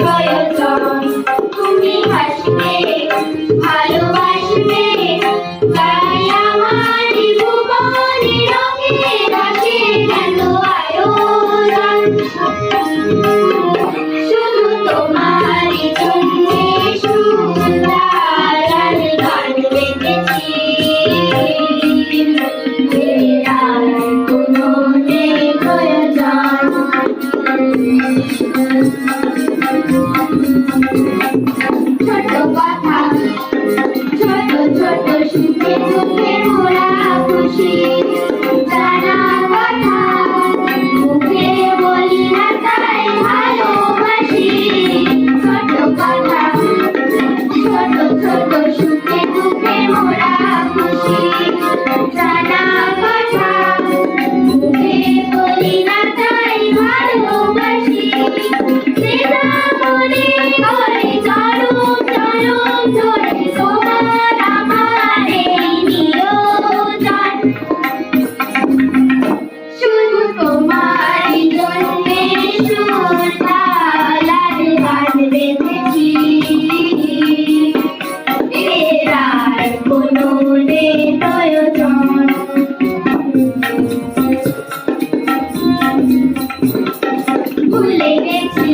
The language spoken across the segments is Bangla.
প্রয়োজন। তুমি হাসবে, ভালোবাসবে, তাই আমার ভুবনে রঙে রঙে এত আয়োজন। শুধু তোমারই জন্যে সুন্দর গান বেঁধেছি। আর কোনো নেই প্রয়োজন। ছোট কথা, ছোট ছোট সুখে দুঃখে মোরা খুশি। জানা কথা মুখে বলি না তাই ভালোবাসি। ছোট কথা, ছোট ছোট সুখে দুঃখে মোরা খুশি। জানা কথা মুখে বলি না তাই ভালোবাসি। সেটা মনে করে চরম চরম ধরে তোমার আমার এই নিয়োজন। শুধু তোমারই জন্যে সুর তাল আর গান বেঁধেছি। এর আর কোনো নেই প্রয়োজন। ভুলে গেছি,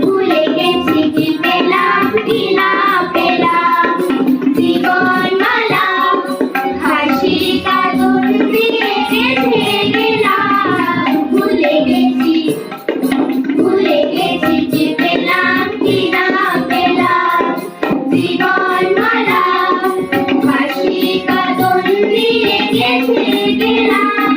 ভুলে গেছি কি পেলাম কি না পেলাম। জীবন মালা হাসি কাঁদন দিয়ে গেঁথে গেলাম। ভুলে গেছি, ভুলে গেছি কি পেলাম কি না পেলাম। জীবন মালা হাসি কাঁদন দিয়ে গেঁথে গেলাম।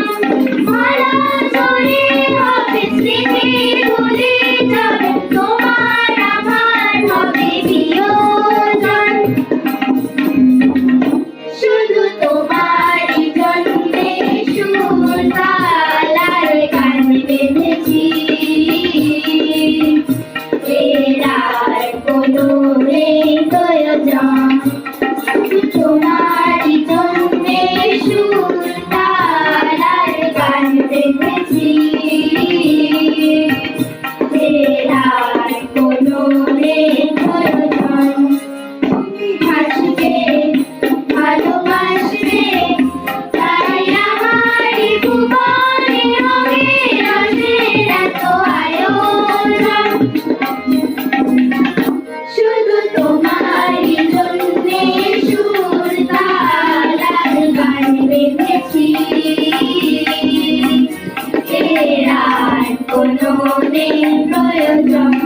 মালা জড়ে হবে স্মৃতি ভুলে যাবে তোমার আমার হবে বিয়োজন। শুধু তোমারই জন্যে সুর তাল আর গান বেঁধেছি। এর আর কোনো নেই প্রয়োজন। তোমারই জন্যে সুর তাল আর গান বেঁধেছি। এর আর কোনো নেই প্রয়োজন। তুমি হাসবে, ভালোবাসবে, তাই আমার ভুবনে রঙে রঙে এত আয়োজন। শুধু তোমারই জন্যে সুর তাল আর গান বেঁধেছি। এর আর কোনো নেই প্রয়োজন।